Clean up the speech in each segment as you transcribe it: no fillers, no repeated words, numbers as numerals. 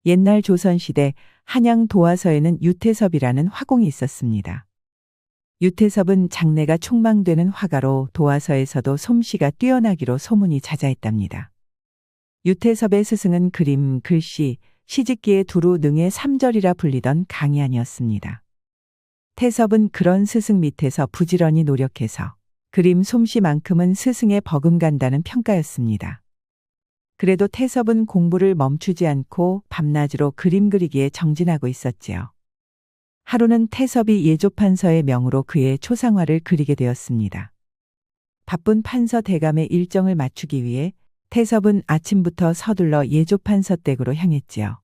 옛날 조선시대 한양 도화서에는 유태섭이라는 화공이 있었습니다. 유태섭은 장래가 촉망되는 화가로 도화서에서도 솜씨가 뛰어나기로 소문이 자자했답니다. 유태섭의 스승은 그림, 글씨, 시집기에 두루 능의 삼절이라 불리던 강의안이었습니다. 태섭은 그런 스승 밑에서 부지런히 노력해서 그림 솜씨만큼은 스승에 버금간다는 평가였습니다. 그래도 태섭은 공부를 멈추지 않고 밤낮으로 그림 그리기에 정진하고 있었지요. 하루는 태섭이 예조판서의 명으로 그의 초상화를 그리게 되었습니다. 바쁜 판서 대감의 일정을 맞추기 위해 태섭은 아침부터 서둘러 예조판서 댁으로 향했지요.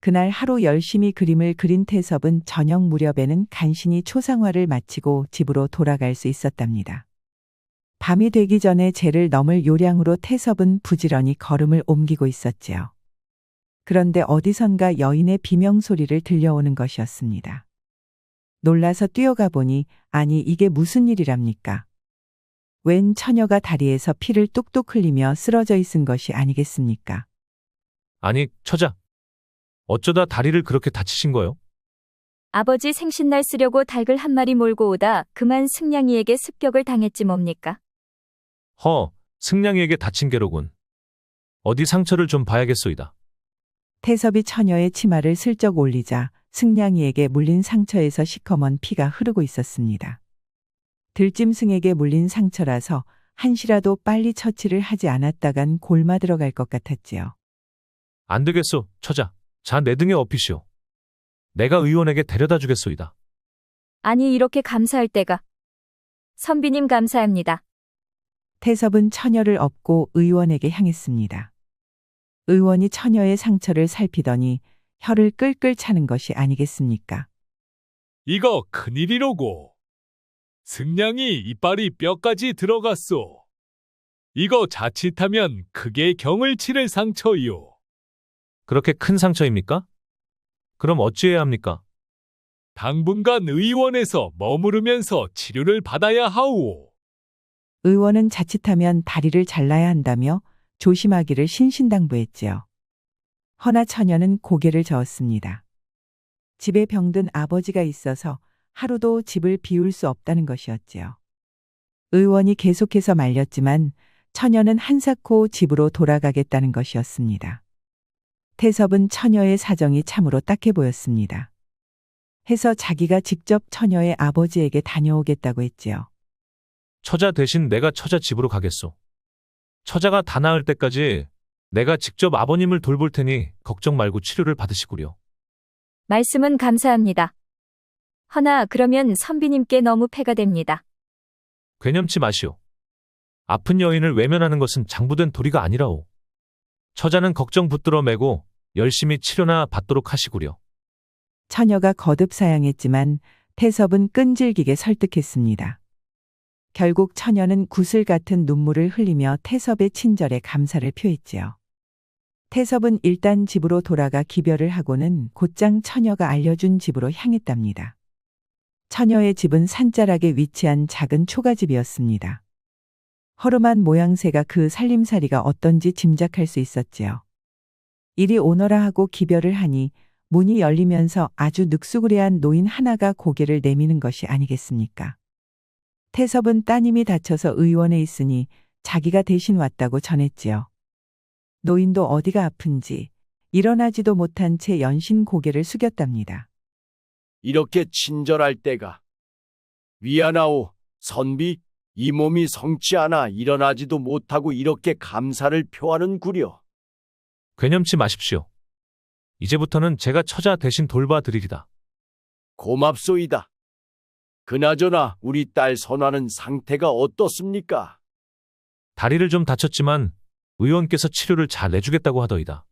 그날 하루 열심히 그림을 그린 태섭은 저녁 무렵에는 간신히 초상화를 마치고 집으로 돌아갈 수 있었답니다. 밤이 되기 전에 제를 넘을 요량으로 태섭은 부지런히 걸음을 옮기고 있었지요. 그런데 어디선가 여인의 비명소리를 들려오는 것이었습니다. 놀라서 뛰어가 보니 아니 이게 무슨 일이랍니까? 웬 처녀가 다리에서 피를 뚝뚝 흘리며 쓰러져 있은 것이 아니겠습니까? 아니, 처자. 어쩌다 다리를 그렇게 다치신 거요? 아버지 생신날 쓰려고 닭을 한 마리 몰고 오다 그만 승냥이에게 습격을 당했지 뭡니까? 승냥이에게 다친 게로군. 어디 상처를 좀 봐야겠소이다. 태섭이 처녀의 치마를 슬쩍 올리자 승냥이에게 물린 상처에서 시커먼 피가 흐르고 있었습니다. 들짐승에게 물린 상처라서 한시라도 빨리 처치를 하지 않았다간 골마 들어갈 것 같았지요. 안 되겠소, 처자. 자, 내 등에 업히시오. 내가 의원에게 데려다 주겠소이다. 아니 이렇게 감사할 때가. 선비님 감사합니다. 태섭은 처녀를 업고 의원에게 향했습니다. 의원이 처녀의 상처를 살피더니 혀를 끌끌 차는 것이 아니겠습니까? 이거 큰일이로고. 승냥이 이빨이 뼈까지 들어갔소. 이거 자칫하면 크게 경을 치를 상처이요. 그렇게 큰 상처입니까? 그럼 어찌해야 합니까? 당분간 의원에서 머무르면서 치료를 받아야 하오. 의원은 자칫하면 다리를 잘라야 한다며 조심하기를 신신당부했지요. 허나 처녀는 고개를 저었습니다. 집에 병든 아버지가 있어서 하루도 집을 비울 수 없다는 것이었지요. 의원이 계속해서 말렸지만 처녀는 한사코 집으로 돌아가겠다는 것이었습니다. 태섭은 처녀의 사정이 참으로 딱해 보였습니다. 해서 자기가 직접 처녀의 아버지에게 다녀오겠다고 했지요. 처자 대신 내가 처자 집으로 가겠소. 처자가 다 나을 때까지 내가 직접 아버님을 돌볼 테니 걱정 말고 치료를 받으시구려. 말씀은 감사합니다. 허나 그러면 선비님께 너무 패가 됩니다. 괴념치 마시오. 아픈 여인을 외면하는 것은 장부된 도리가 아니라오. 처자는 걱정 붙들어 매고 열심히 치료나 받도록 하시구려. 처녀가 거듭 사양했지만 태섭은 끈질기게 설득했습니다. 결국 처녀는 구슬 같은 눈물을 흘리며 태섭의 친절에 감사를 표했지요. 태섭은 일단 집으로 돌아가 기별을 하고는 곧장 처녀가 알려준 집으로 향했답니다. 처녀의 집은 산자락에 위치한 작은 초가집이었습니다. 허름한 모양새가 그 살림살이가 어떤지 짐작할 수 있었지요. 이리 오너라 하고 기별을 하니 문이 열리면서 아주 늑수구레한 노인 하나가 고개를 내미는 것이 아니겠습니까? 태섭은 따님이 다쳐서 의원에 있으니 자기가 대신 왔다고 전했지요. 노인도 어디가 아픈지 일어나지도 못한 채 연신 고개를 숙였답니다. 이렇게 친절할 때가. 미안하오, 선비. 이 몸이 성치 않아 일어나지도 못하고 이렇게 감사를 표하는구려. 괴념치 마십시오. 이제부터는 제가 처자 대신 돌봐 드리리다. 고맙소이다. 그나저나 우리 딸 선화는 상태가 어떻습니까? 다리를 좀 다쳤지만 의원께서 치료를 잘 내주겠다고 하더이다.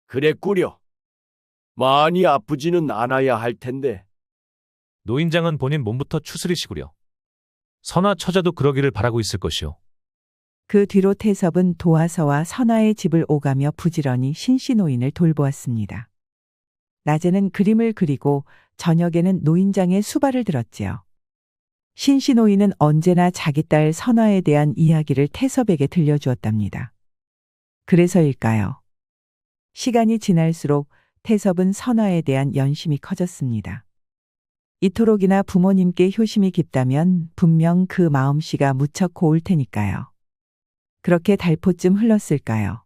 그랬구려. 많이 아프지는 않아야 할 텐데. 노인장은 본인 몸부터 추스리시구려. 선화 처자도 그러기를 바라고 있을 것이오. 그 뒤로 태섭은 도화서와 선화의 집을 오가며 부지런히 신씨노인을 돌보았습니다. 낮에는 그림을 그리고 저녁에는 노인장의 수발을 들었지요. 신씨노인은 언제나 자기 딸 선화에 대한 이야기를 태섭에게 들려주었답니다. 그래서일까요? 시간이 지날수록 태섭은 선화에 대한 연심이 커졌습니다. 이토록이나 부모님께 효심이 깊다면 분명 그 마음씨가 무척 고울 테니까요. 그렇게 달포쯤 흘렀을까요?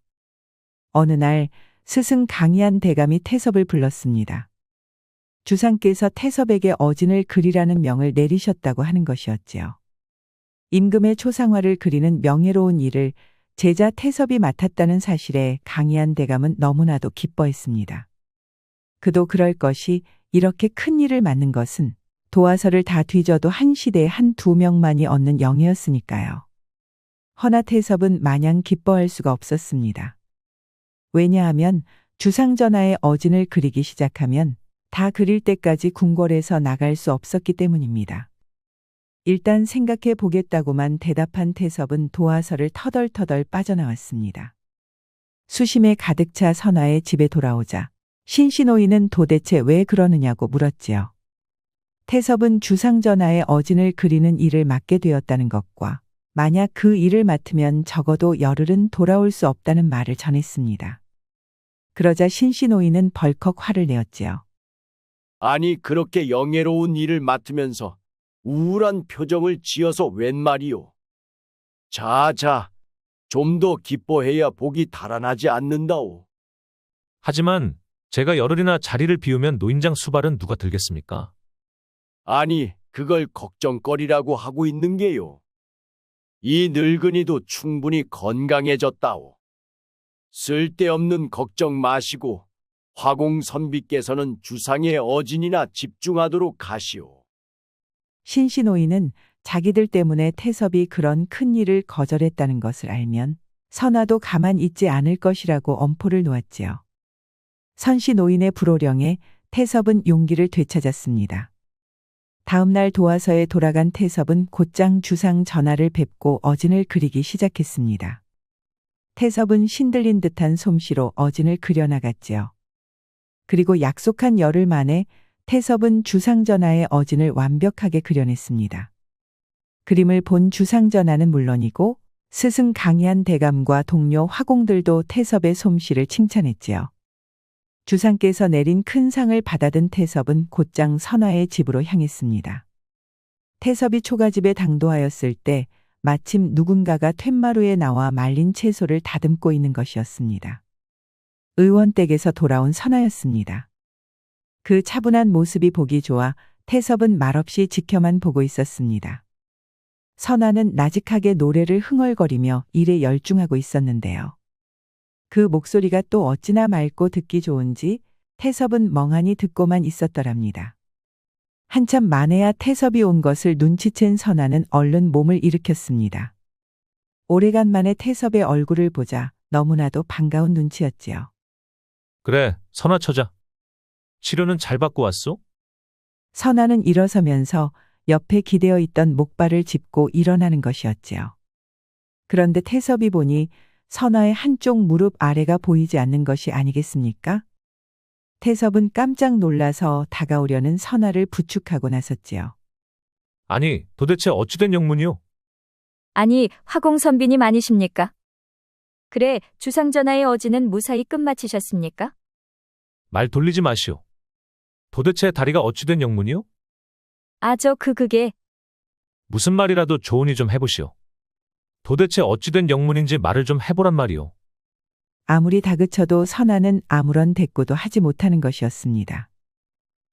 어느 날 스승 강희안 대감이 태섭을 불렀습니다. 주상께서 태섭에게 어진을 그리라는 명을 내리셨다고 하는 것이었지요. 임금의 초상화를 그리는 명예로운 일을 제자 태섭이 맡았다는 사실에 강희안 대감은 너무나도 기뻐했습니다. 그도 그럴 것이 이렇게 큰 일을 맡는 것은 도화서를 다 뒤져도 한 시대에 한 두 명만이 얻는 영예였으니까요. 허나 태섭은 마냥 기뻐할 수가 없었습니다. 왜냐하면 주상전하의 어진을 그리기 시작하면 다 그릴 때까지 궁궐에서 나갈 수 없었기 때문입니다. 일단 생각해 보겠다고만 대답한 태섭은 도화서를 터덜터덜 빠져나왔습니다. 수심에 가득 차 선화의 집에 돌아오자 신신호인은 도대체 왜 그러느냐고 물었지요. 태섭은 주상전하의 어진을 그리는 일을 맡게 되었다는 것과 만약 그 일을 맡으면 적어도 열흘은 돌아올 수 없다는 말을 전했습니다. 그러자 신신호인은 벌컥 화를 내었지요. 아니 그렇게 영예로운 일을 맡으면서 우울한 표정을 지어서 웬 말이오. 자자, 좀 더 기뻐해야 복이 달아나지 않는다오. 하지만 제가 열흘이나 자리를 비우면 노인장 수발은 누가 들겠습니까? 아니 그걸 걱정거리라고 하고 있는 게요. 이 늙은이도 충분히 건강해졌다오. 쓸데없는 걱정 마시고 화공 선비께서는 주상의 어진이나 집중하도록 하시오. 신신호인은 자기들 때문에 태섭이 그런 큰 일을 거절했다는 것을 알면 선화도 가만 있지 않을 것이라고 엄포를 놓았지요. 선신호인의 불호령에 태섭은 용기를 되찾았습니다. 다음 날 도화서에 돌아간 태섭은 곧장 주상 전하를 뵙고 어진을 그리기 시작했습니다. 태섭은 신들린 듯한 솜씨로 어진을 그려나갔지요. 그리고 약속한 열흘 만에 태섭은 주상전하의 어진을 완벽하게 그려냈습니다. 그림을 본 주상전하는 물론이고 스승 강희안 대감과 동료 화공들도 태섭의 솜씨를 칭찬했지요. 주상께서 내린 큰 상을 받아든 태섭은 곧장 선화의 집으로 향했습니다. 태섭이 초가집에 당도하였을 때 마침 누군가가 툇마루에 나와 말린 채소를 다듬고 있는 것이었습니다. 의원댁에서 돌아온 선화였습니다. 그 차분한 모습이 보기 좋아 태섭은 말없이 지켜만 보고 있었습니다. 선화는 나직하게 노래를 흥얼거리며 일에 열중하고 있었는데요. 그 목소리가 또 어찌나 맑고 듣기 좋은지 태섭은 멍하니 듣고만 있었더랍니다. 한참 만에야 태섭이 온 것을 눈치챈 선화는 얼른 몸을 일으켰습니다. 오래간만에 태섭의 얼굴을 보자 너무나도 반가운 눈치였지요. 그래, 선화 처자. 치료는 잘 받고 왔소? 선화는 일어서면서 옆에 기대어 있던 목발을 짚고 일어나는 것이었지요. 그런데 태섭이 보니 선화의 한쪽 무릎 아래가 보이지 않는 것이 아니겠습니까? 태섭은 깜짝 놀라서 다가오려는 선화를 부축하고 나섰지요. 아니, 도대체 어찌된 영문이오? 아니, 화공 선비님 아니십니까? 그래, 주상전하의 어진은 무사히 끝마치셨습니까? 말 돌리지 마시오. 도대체 다리가 어찌된 영문이오? 그게 무슨 말이라도 좋으니 좀 해보시오. 도대체 어찌된 영문인지 말을 좀 해보란 말이오. 아무리 다그쳐도 선화는 아무런 대꾸도 하지 못하는 것이었습니다.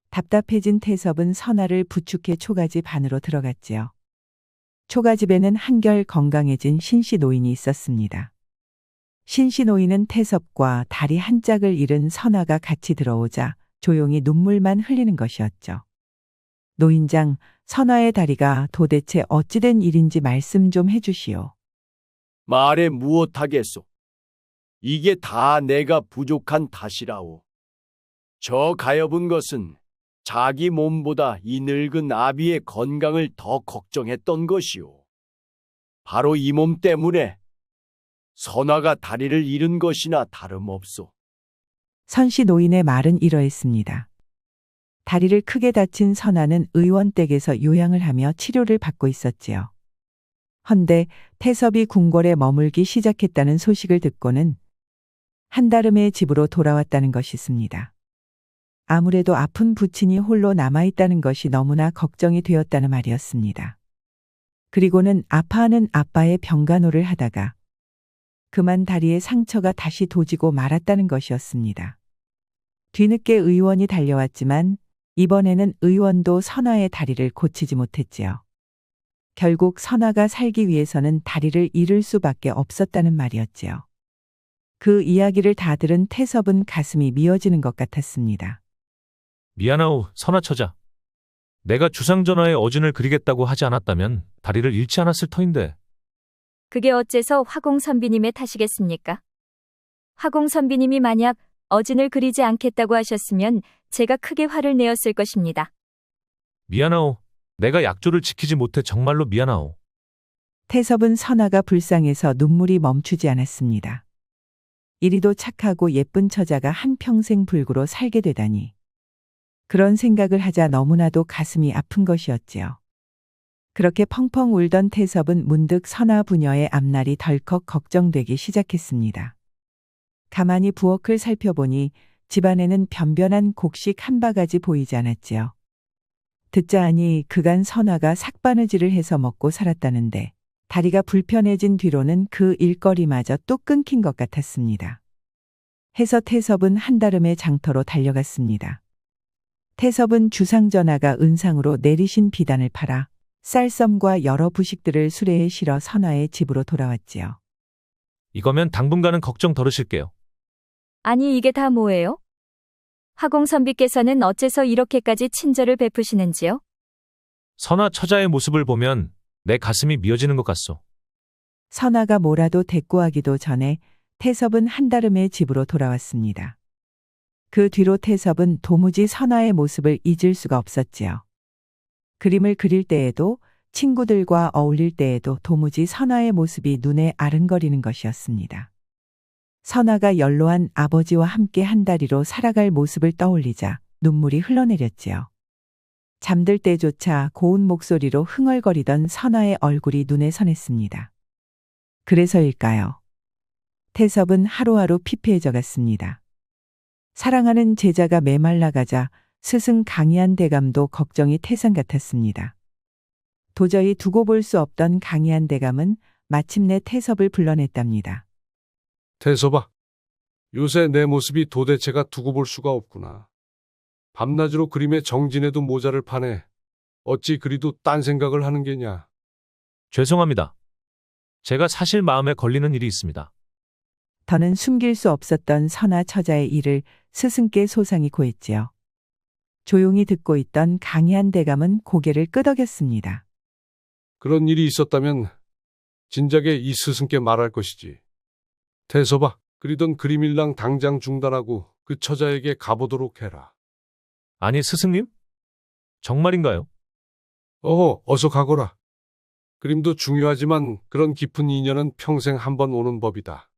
답답해진 태섭은 선화를 부축해 초가집 안으로 들어갔지요. 초가집에는 한결 건강해진 신씨 노인이 있었습니다. 신씨 노인은 태섭과 다리 한 짝을 잃은 선화가 같이 들어오자 조용히 눈물만 흘리는 것이었죠. 노인장, 선화의 다리가 도대체 어찌된 일인지 말씀 좀 해주시오. 말에 무엇하겠소. 이게 다 내가 부족한 탓이라오. 저 가엾은 것은 자기 몸보다 이 늙은 아비의 건강을 더 걱정했던 것이오. 바로 이 몸 때문에 선화가 다리를 잃은 것이나 다름없소. 선씨 노인의 말은 이러했습니다. 다리를 크게 다친 선화는 의원댁에서 요양을 하며 치료를 받고 있었지요. 헌데 태섭이 궁궐에 머물기 시작했다는 소식을 듣고는 한다름의 집으로 돌아왔다는 것이었습니다. 아무래도 아픈 부친이 홀로 남아있다는 것이 너무나 걱정이 되었다는 말이었습니다. 그리고는 아파하는 아빠의 병간호를 하다가 그만 다리에 상처가 다시 도지고 말았다는 것이었습니다. 뒤늦게 의원이 달려왔지만 이번에는 의원도 선아의 다리를 고치지 못했지요. 결국 선아가 살기 위해서는 다리를 잃을 수밖에 없었다는 말이었지요. 그 이야기를 다 들은 태섭은 가슴이 미어지는 것 같았습니다. 미안하오, 선아 처자. 내가 주상전하의 어진을 그리겠다고 하지 않았다면 다리를 잃지 않았을 터인데. 그게 어째서 화공선비님의 탓이겠습니까? 화공선비님이 만약 어진을 그리지 않겠다고 하셨으면 제가 크게 화를 내었을 것입니다. 미안하오. 내가 약조를 지키지 못해 정말로 미안하오. 태섭은 선아가 불쌍해서 눈물이 멈추지 않았습니다. 이리도 착하고 예쁜 처자가 한평생 불구로 살게 되다니. 그런 생각을 하자 너무나도 가슴이 아픈 것이었지요. 그렇게 펑펑 울던 태섭은 문득 선아 부녀의 앞날이 덜컥 걱정되기 시작했습니다. 가만히 부엌을 살펴보니 집안에는 변변한 곡식 한 바가지 보이지 않았지요. 듣자 하니 그간 선아가 삭바느질을 해서 먹고 살았다는데 다리가 불편해진 뒤로는 그 일거리마저 뚝 끊긴 것 같았습니다. 해서 태섭은 한다름의 장터로 달려갔습니다. 태섭은 주상전하가 은상으로 내리신 비단을 팔아 쌀섬과 여러 부식들을 수레에 실어 선아의 집으로 돌아왔지요. 이거면 당분간은 걱정 덜으실게요. 아니 이게 다 뭐예요? 화공선비께서는 어째서 이렇게까지 친절을 베푸시는지요? 선아 처자의 모습을 보면 내 가슴이 미어지는 것 같소. 선아가 뭐라도 대꾸하기도 전에 태섭은 한다름의 집으로 돌아왔습니다. 그 뒤로 태섭은 도무지 선아의 모습을 잊을 수가 없었지요. 그림을 그릴 때에도 친구들과 어울릴 때에도 도무지 선아의 모습이 눈에 아른거리는 것이었습니다. 선아가 연로한 아버지와 함께 한 다리로 살아갈 모습을 떠올리자 눈물이 흘러내렸지요. 잠들 때조차 고운 목소리로 흥얼거리던 선아의 얼굴이 눈에 선했습니다. 그래서일까요? 태섭은 하루하루 피폐해져 갔습니다. 사랑하는 제자가 메말라가자 스승 강희한 대감도 걱정이 태산 같았습니다. 도저히 두고 볼 수 없던 강희한 대감은 마침내 태섭을 불러냈답니다. 태섭아, 요새 내 모습이 도대체가 두고 볼 수가 없구나. 밤낮으로 그림에 정진해도 모자를 파네. 어찌 그리도 딴 생각을 하는 게냐. 죄송합니다. 제가 사실 마음에 걸리는 일이 있습니다. 더는 숨길 수 없었던 선아 처자의 일을 스승께 소상히 고했지요. 조용히 듣고 있던 강희한 대감은 고개를 끄덕였습니다. 그런 일이 있었다면 진작에 이 스승께 말할 것이지. 태섭아, 그리던 그림일랑 당장 중단하고 그 처자에게 가보도록 해라. 아니 스승님? 정말인가요? 어서 가거라. 그림도 중요하지만 그런 깊은 인연은 평생 한 번 오는 법이다.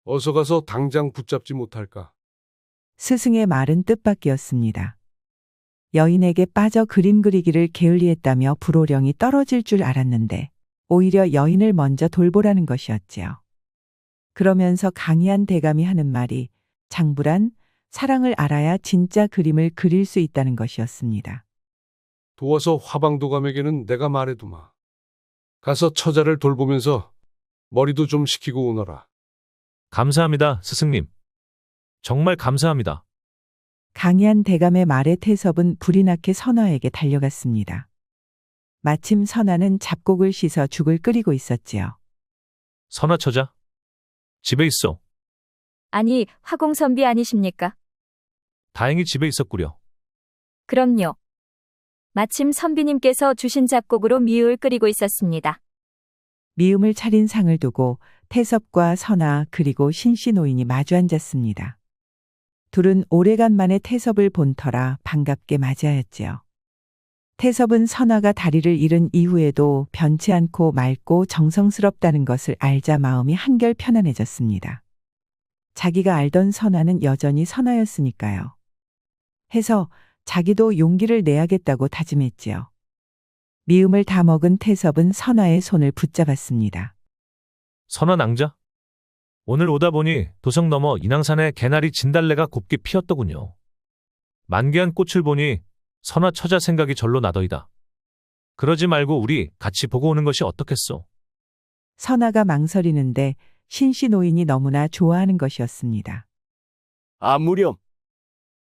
어서 가서 당장 붙잡지 못할까? 스승의 말은 뜻밖이었습니다. 여인에게 빠져 그림 그리기를 게을리했다며 불호령이 떨어질 줄 알았는데 오히려 여인을 먼저 돌보라는 것이었지요. 그러면서 강희한 대감이 하는 말이 장불안, 사랑을 알아야 진짜 그림을 그릴 수 있다는 것이었습니다. 도와서 화방도감에게는 내가 말해두마. 가서 처자를 돌보면서 머리도 좀 식히고 오너라. 감사합니다, 스승님. 정말 감사합니다. 강희한 대감의 말에 태섭은 불이 나게 선아에게 달려갔습니다. 마침 선아는 잡곡을 씻어 죽을 끓이고 있었지요. 선아 처자? 집에 있어. 아니 화공선비 아니십니까? 다행히 집에 있었구려. 그럼요. 마침 선비님께서 주신 잡곡으로 미을 끓이고 있었습니다. 미음을 차린 상을 두고 태섭과 선아 그리고 신씨 노인이 마주 앉았습니다. 둘은 오래간만에 태섭을 본 터라 반갑게 맞이하였지요. 태섭은 선아가 다리를 잃은 이후에도 변치 않고 맑고 정성스럽다는 것을 알자 마음이 한결 편안해졌습니다. 자기가 알던 선아는 여전히 선아였으니까요. 해서 자기도 용기를 내야겠다고 다짐했지요. 미음을 다 먹은 태섭은 선아의 손을 붙잡았습니다. 선아 낭자? 오늘 오다 보니 도성 너머 인왕산에 개나리 진달래가 곱게 피었더군요. 만개한 꽃을 보니 선화 처자 생각이 절로 나더이다. 그러지 말고 우리 같이 보고 오는 것이 어떻겠소? 선아가 망설이는데 신씨 노인이 너무나 좋아하는 것이었습니다. 아무렴.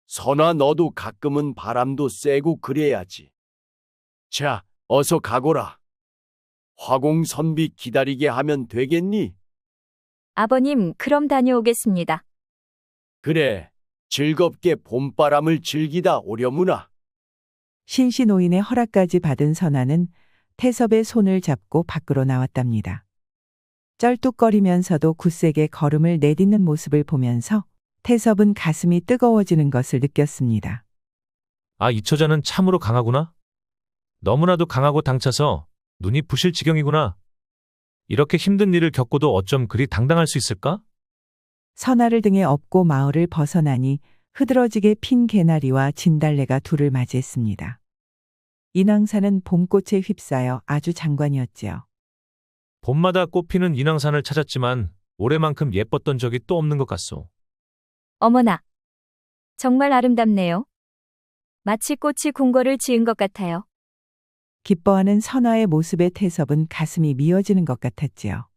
선아 너도 가끔은 바람도 쐬고 그래야지. 자, 어서 가거라. 화공선비 기다리게 하면 되겠니? 아버님, 그럼 다녀오겠습니다. 그래, 즐겁게 봄바람을 즐기다 오려무나. 신씨 노인의 허락까지 받은 선아는 태섭의 손을 잡고 밖으로 나왔답니다. 쩔뚝거리면서도 굳세게 걸음을 내딛는 모습을 보면서 태섭은 가슴이 뜨거워지는 것을 느꼈습니다. 아, 이 처자는 참으로 강하구나? 너무나도 강하고 당차서 눈이 부실 지경이구나. 이렇게 힘든 일을 겪고도 어쩜 그리 당당할 수 있을까? 선아를 등에 업고 마을을 벗어나니 흐드러지게 핀 개나리와 진달래가 둘을 맞이했습니다. 인왕산은 봄꽃에 휩싸여 아주 장관이었지요. 봄마다 꽃피는 인왕산을 찾았지만 올해만큼 예뻤던 적이 또 없는 것 같소. 어머나, 정말 아름답네요. 마치 꽃이 궁궐을 지은 것 같아요. 기뻐하는 선아의 모습에 태섭은 가슴이 미어지는 것 같았지요.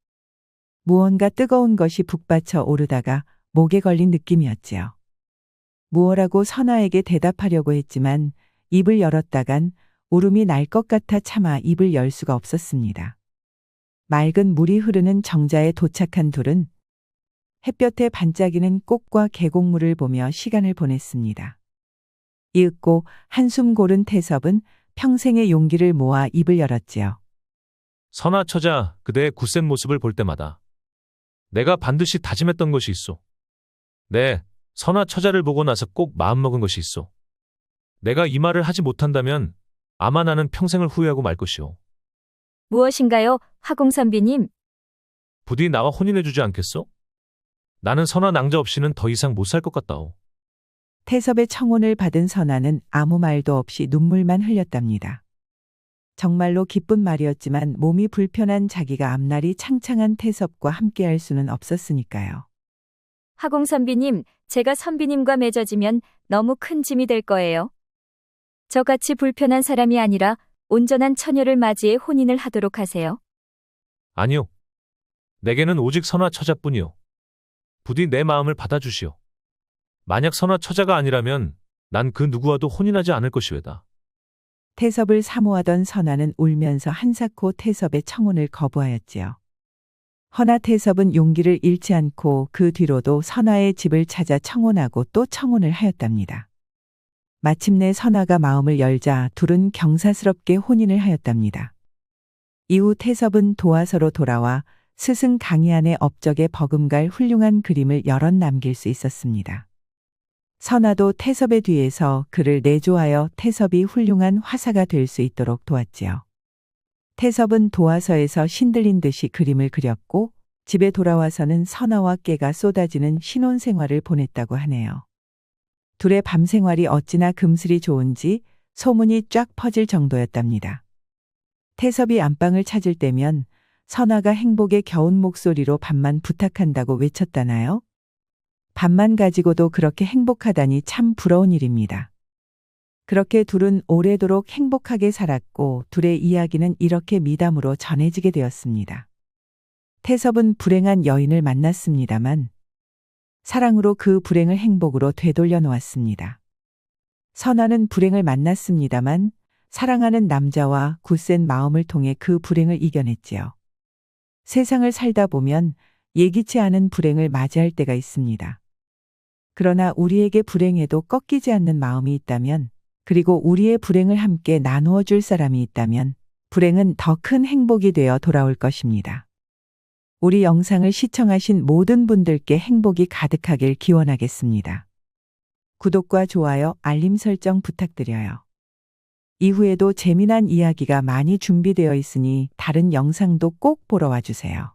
무언가 뜨거운 것이 북받쳐 오르다가 목에 걸린 느낌이었지요. 무엇라고 선아에게 대답하려고 했지만 입을 열었다간 울음이 날 것 같아 차마 입을 열 수가 없었습니다. 맑은 물이 흐르는 정자에 도착한 둘은 햇볕에 반짝이는 꽃과 계곡물을 보며 시간을 보냈습니다. 이윽고 한숨 고른 태섭은 평생의 용기를 모아 입을 열었지요. 선화 처자, 그대의 굳센 모습을 볼 때마다 내가 반드시 다짐했던 것이 있소. 네, 선화 처자를 보고 나서 꼭 마음먹은 것이 있소. 내가 이 말을 하지 못한다면 아마 나는 평생을 후회하고 말 것이오. 무엇인가요, 화공선비님? 부디 나와 혼인해주지 않겠소? 나는 선화 낭자 없이는 더 이상 못 살 것 같다오. 태섭의 청혼을 받은 선아는 아무 말도 없이 눈물만 흘렸답니다. 정말로 기쁜 말이었지만 몸이 불편한 자기가 앞날이 창창한 태섭과 함께할 수는 없었으니까요. 화공선비님, 제가 선비님과 맺어지면 너무 큰 짐이 될 거예요. 저같이 불편한 사람이 아니라 온전한 처녀를 맞이해 혼인을 하도록 하세요. 아니요. 내게는 오직 선화 처자뿐이오. 부디 내 마음을 받아주시오. 만약 선화 처자가 아니라면 난 그 누구와도 혼인하지 않을 것이외다. 태섭을 사모하던 선아는 울면서 한사코 태섭의 청혼을 거부하였지요. 허나 태섭은 용기를 잃지 않고 그 뒤로도 선아의 집을 찾아 청혼하고 또 청혼을 하였답니다. 마침내 선아가 마음을 열자 둘은 경사스럽게 혼인을 하였답니다. 이후 태섭은 도화서로 돌아와 스승 강희안의 업적에 버금갈 훌륭한 그림을 여럿 남길 수 있었습니다. 선아도 태섭의 뒤에서 그를 내조하여 태섭이 훌륭한 화사가 될 수 있도록 도왔지요. 태섭은 도화서에서 신들린 듯이 그림을 그렸고 집에 돌아와서는 선아와 깨가 쏟아지는 신혼생활을 보냈다고 하네요. 둘의 밤생활이 어찌나 금슬이 좋은지 소문이 쫙 퍼질 정도였답니다. 태섭이 안방을 찾을 때면 선아가 행복에 겨운 목소리로 밥만 부탁한다고 외쳤다나요? 밥만 가지고도 그렇게 행복하다니 참 부러운 일입니다. 그렇게 둘은 오래도록 행복하게 살았고 둘의 이야기는 이렇게 미담으로 전해지게 되었습니다. 태섭은 불행한 여인을 만났습니다만 사랑으로 그 불행을 행복으로 되돌려 놓았습니다. 선아는 불행을 만났습니다만 사랑하는 남자와 굳센 마음을 통해 그 불행을 이겨냈지요. 세상을 살다 보면 예기치 않은 불행을 맞이할 때가 있습니다. 그러나 우리에게 불행해도 꺾이지 않는 마음이 있다면, 그리고 우리의 불행을 함께 나누어 줄 사람이 있다면 불행은 더 큰 행복이 되어 돌아올 것입니다. 우리 영상을 시청하신 모든 분들께 행복이 가득하길 기원하겠습니다. 구독과 좋아요, 알림 설정 부탁드려요. 이후에도 재미난 이야기가 많이 준비되어 있으니 다른 영상도 꼭 보러 와주세요.